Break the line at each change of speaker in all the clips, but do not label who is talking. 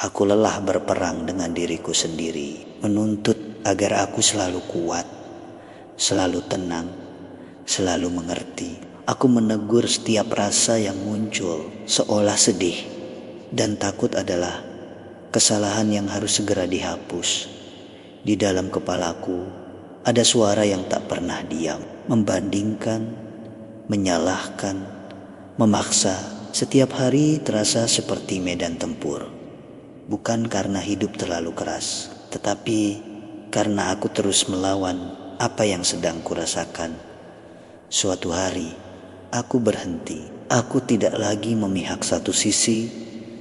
Aku lelah berperang dengan diriku sendiri, menuntut agar aku selalu kuat, selalu tenang, selalu mengerti. Aku menegur setiap rasa yang muncul, seolah sedih dan takut adalah kesalahan yang harus segera dihapus. Di dalam kepalaku ada suara yang tak pernah diam, membandingkan, menyalahkan, memaksa. Setiap hari terasa seperti medan tempur. Bukan karena hidup terlalu keras, tetapi karena aku terus melawan apa yang sedang kurasakan. Suatu hari, aku berhenti. Aku tidak lagi memihak satu sisi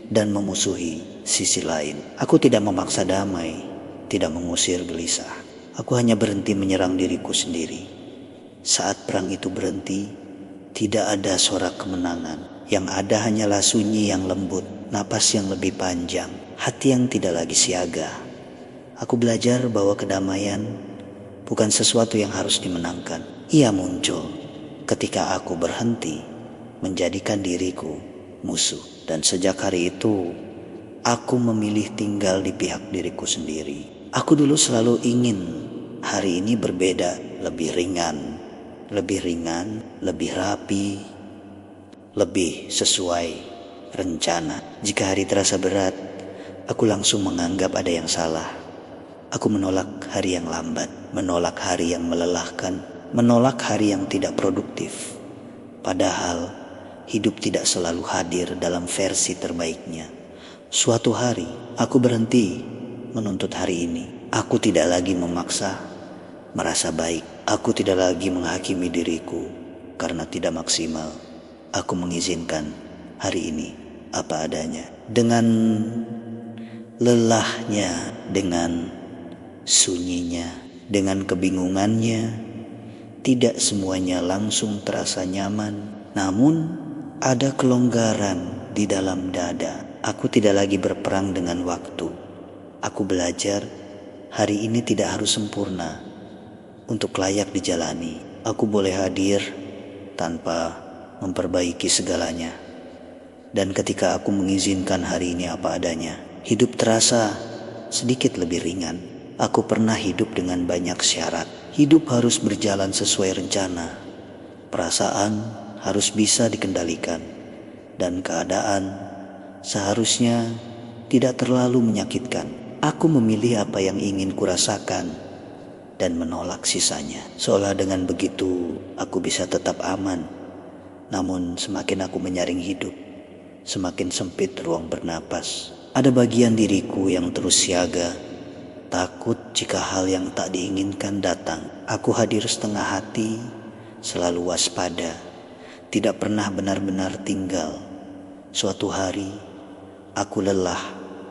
dan memusuhi sisi lain. Aku tidak memaksa damai, tidak mengusir gelisah. Aku hanya berhenti menyerang diriku sendiri. Saat perang itu berhenti, tidak ada sorak kemenangan. Yang ada hanyalah sunyi yang lembut, napas yang lebih panjang, hati yang tidak lagi siaga. Aku belajar bahwa kedamaian bukan sesuatu yang harus dimenangkan. Ia muncul ketika aku berhenti menjadikan diriku musuh. Dan sejak hari itu, aku memilih tinggal di pihak diriku sendiri. Aku dulu selalu ingin hari ini berbeda, lebih ringan, lebih rapi, lebih sesuai rencana. Jika hari terasa berat, aku langsung menganggap ada yang salah. Aku menolak hari yang lambat, menolak hari yang melelahkan, menolak hari yang tidak produktif. Padahal hidup tidak selalu hadir dalam versi terbaiknya. Suatu hari aku berhenti menuntut hari ini. Aku tidak lagi memaksa merasa baik. Aku tidak lagi menghakimi diriku karena tidak maksimal. Aku mengizinkan hari ini apa adanya, dengan lelahnya, dengan sunyinya, dengan kebingungannya. Tidak semuanya langsung terasa nyaman, namun ada kelonggaran di dalam dada. Aku tidak lagi berperang dengan waktu. Aku belajar hari ini tidak harus sempurna untuk layak dijalani. Aku boleh hadir tanpa memperbaiki segalanya. Dan ketika aku mengizinkan hari ini apa adanya, hidup terasa sedikit lebih ringan. Aku pernah hidup dengan banyak syarat. Hidup harus berjalan sesuai rencana. Perasaan harus bisa dikendalikan. Dan keadaan seharusnya tidak terlalu menyakitkan. Aku memilih apa yang ingin kurasakan dan menolak sisanya. Seolah dengan begitu aku bisa tetap aman. Namun semakin aku menyaring hidup, semakin sempit ruang bernapas. Ada bagian diriku yang terus siaga, takut jika hal yang tak diinginkan datang. Aku hadir setengah hati, selalu waspada, tidak pernah benar-benar tinggal. Suatu hari, aku lelah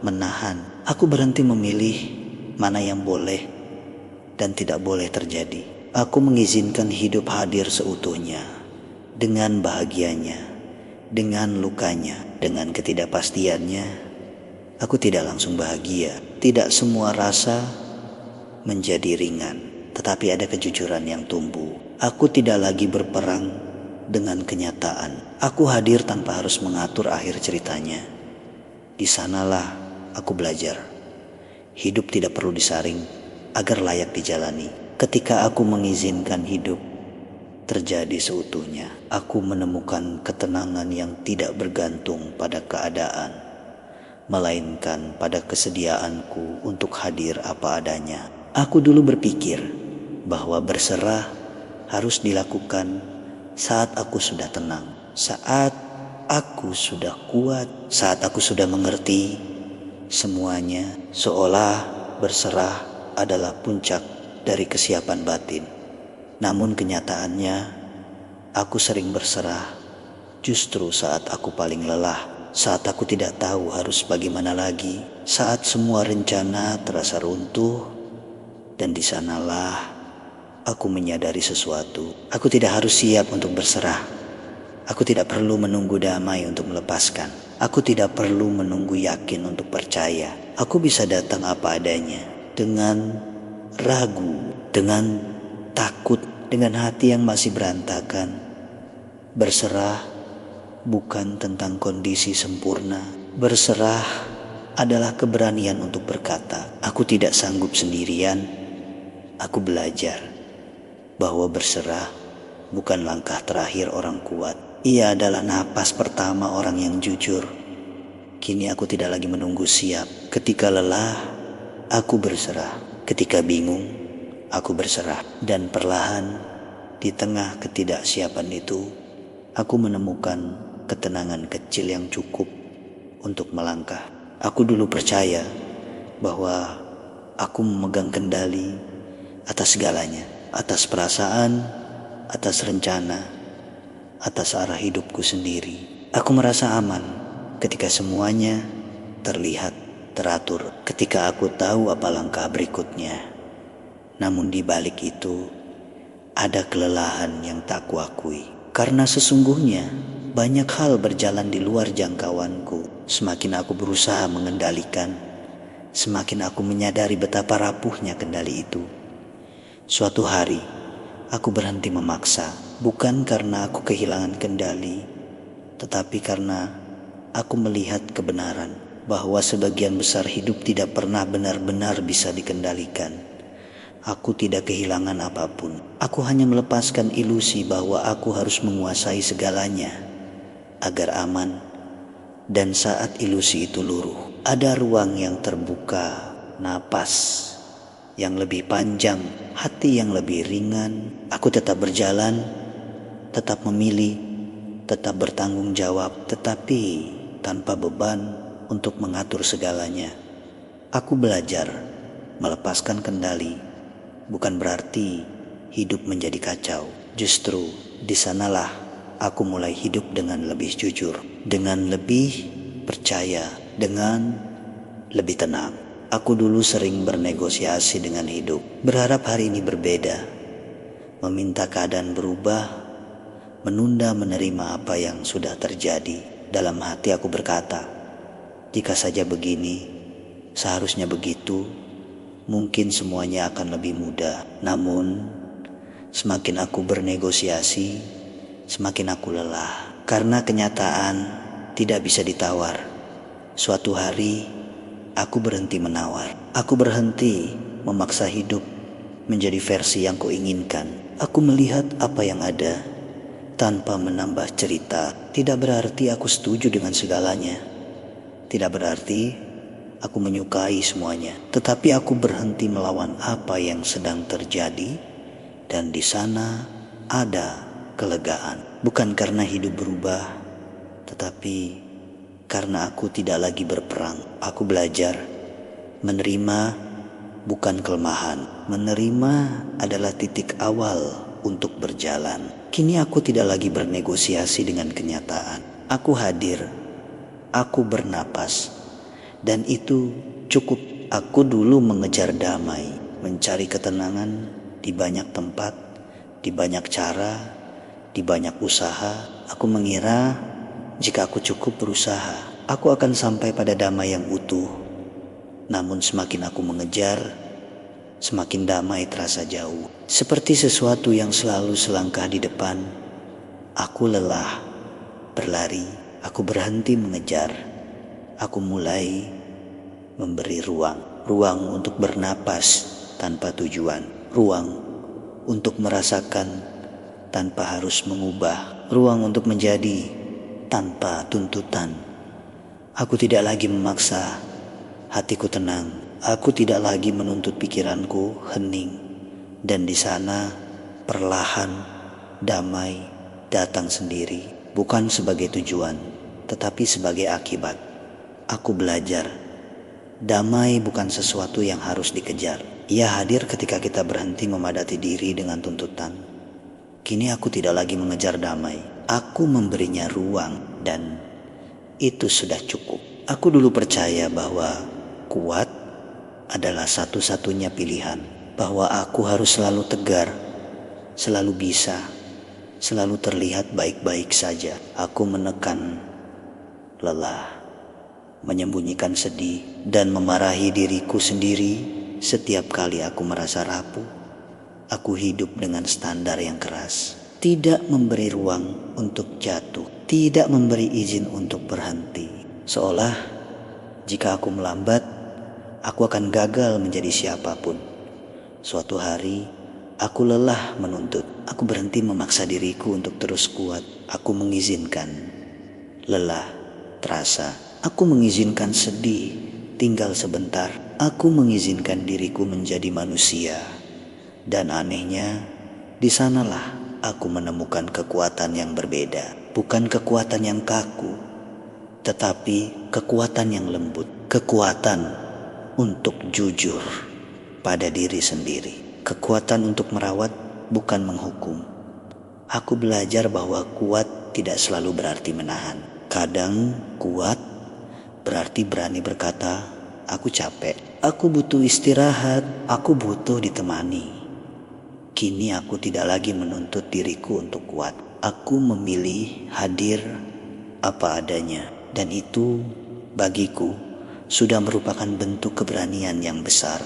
menahan. Aku berhenti memilih mana yang boleh dan tidak boleh terjadi. Aku mengizinkan hidup hadir seutuhnya, dengan bahagianya, dengan lukanya, dengan ketidakpastiannya. Aku tidak langsung bahagia. Tidak semua rasa menjadi ringan, tetapi ada kejujuran yang tumbuh. Aku tidak lagi berperang dengan kenyataan. Aku hadir tanpa harus mengatur akhir ceritanya. Di sanalah aku belajar. Hidup tidak perlu disaring agar layak dijalani. Ketika aku mengizinkan hidup terjadi seutuhnya, aku menemukan ketenangan yang tidak bergantung pada keadaan, melainkan pada kesediaanku untuk hadir apa adanya. Aku dulu berpikir bahwa berserah harus dilakukan saat aku sudah tenang, saat aku sudah kuat, saat aku sudah mengerti semuanya. Seolah berserah adalah puncak dari kesiapan batin. Namun kenyataannya, aku sering berserah justru saat aku paling lelah, saat aku tidak tahu harus bagaimana lagi, saat semua rencana terasa runtuh. Dan di sanalah aku menyadari sesuatu. Aku tidak harus siap untuk berserah. Aku tidak perlu menunggu damai untuk melepaskan. Aku tidak perlu menunggu yakin untuk percaya. Aku bisa datang apa adanya, dengan ragu, dengan takut, dengan hati yang masih berantakan. Berserah bukan tentang kondisi sempurna. Berserah adalah keberanian untuk berkata, "Aku tidak sanggup sendirian." Aku belajar bahwa berserah bukan langkah terakhir orang kuat. Ia adalah napas pertama orang yang jujur. Kini aku tidak lagi menunggu siap. Ketika lelah, aku berserah. Ketika bingung, aku berserah. Dan perlahan, di tengah ketidaksiapan itu, aku menemukan ketenangan kecil yang cukup untuk melangkah. Aku dulu percaya bahwa aku memegang kendali atas segalanya, atas perasaan, atas rencana, atas arah hidupku sendiri. Aku merasa aman ketika semuanya terlihat teratur, ketika aku tahu apa langkah berikutnya. Namun di balik itu, ada kelelahan yang tak kuakui. Karena sesungguhnya banyak hal berjalan di luar jangkauanku. Semakin aku berusaha mengendalikan, semakin aku menyadari betapa rapuhnya kendali itu. Suatu hari, aku berhenti memaksa, bukan karena aku kehilangan kendali, tetapi karena aku melihat kebenaran bahwa sebagian besar hidup tidak pernah benar-benar bisa dikendalikan. Aku tidak kehilangan apapun. Aku hanya melepaskan ilusi bahwa aku harus menguasai segalanya agar aman. Dan saat ilusi itu luruh, ada ruang yang terbuka, napas yang lebih panjang, hati yang lebih ringan. Aku tetap berjalan, tetap memilih, tetap bertanggung jawab, tetapi tanpa beban untuk mengatur segalanya. Aku belajar melepaskan kendali, bukan berarti hidup menjadi kacau. Justru di sanalah aku mulai hidup dengan lebih jujur, dengan lebih percaya, dengan lebih tenang. Aku dulu sering bernegosiasi dengan hidup, berharap hari ini berbeda, meminta keadaan berubah, menunda menerima apa yang sudah terjadi. Dalam hati aku berkata, jika saja begini, seharusnya begitu, mungkin semuanya akan lebih mudah. Namun, semakin aku bernegosiasi, semakin aku lelah. Karena kenyataan tidak bisa ditawar. Suatu hari, aku berhenti menawar. Aku berhenti memaksa hidup menjadi versi yang kuinginkan. Aku melihat apa yang ada tanpa menambah cerita. Tidak berarti aku setuju dengan segalanya. Tidak berarti aku menyukai semuanya. Tetapi aku berhenti melawan apa yang sedang terjadi. Dan di sana ada kelegaan. Bukan karena hidup berubah, tetapi karena aku tidak lagi berperang. Aku belajar menerima bukan kelemahan. Menerima adalah titik awal untuk berjalan. Kini aku tidak lagi bernegosiasi dengan kenyataan. Aku hadir, aku bernapas, dan itu cukup. Aku dulu mengejar damai, mencari ketenangan di banyak tempat, di banyak cara, di banyak usaha. Aku mengira jika aku cukup berusaha, aku akan sampai pada damai yang utuh. Namun semakin aku mengejar, semakin damai terasa jauh. Seperti sesuatu yang selalu selangkah di depan. Aku lelah berlari, aku berhenti mengejar. Aku mulai memberi ruang. Ruang untuk bernapas tanpa tujuan. Ruang untuk merasakan tanpa harus mengubah. Ruang untuk menjadi tanpa tuntutan. Aku tidak lagi memaksa hatiku tenang. Aku tidak lagi menuntut pikiranku hening. Dan di sana perlahan damai datang sendiri. Bukan sebagai tujuan, tetapi sebagai akibat. Aku belajar damai bukan sesuatu yang harus dikejar. Ia hadir ketika kita berhenti memadati diri dengan tuntutan. Kini aku tidak lagi mengejar damai. Aku memberinya ruang dan itu sudah cukup. Aku dulu percaya bahwa kuat adalah satu-satunya pilihan. Bahwa aku harus selalu tegar, selalu bisa, selalu terlihat baik-baik saja. Aku menekan lelah, menyembunyikan sedih, dan memarahi diriku sendiri setiap kali aku merasa rapuh. Aku hidup dengan standar yang keras. Tidak memberi ruang untuk jatuh, tidak memberi izin untuk berhenti. Seolah Jika aku melambat, aku akan gagal menjadi siapapun. Suatu hari, aku lelah menuntut. Aku berhenti memaksa diriku untuk terus kuat. Aku mengizinkan lelah terasa. Aku mengizinkan sedih tinggal sebentar. Aku mengizinkan diriku menjadi manusia. Dan anehnya, di sanalah aku menemukan kekuatan yang berbeda. Bukan kekuatan yang kaku, tetapi kekuatan yang lembut. Kekuatan untuk jujur pada diri sendiri. Kekuatan untuk merawat, bukan menghukum. Aku belajar bahwa kuat tidak selalu berarti menahan. Kadang kuat berarti berani berkata, aku capek, aku butuh istirahat, aku butuh ditemani. Kini aku tidak lagi menuntut diriku untuk kuat. Aku memilih hadir apa adanya. Dan itu bagiku sudah merupakan bentuk keberanian yang besar.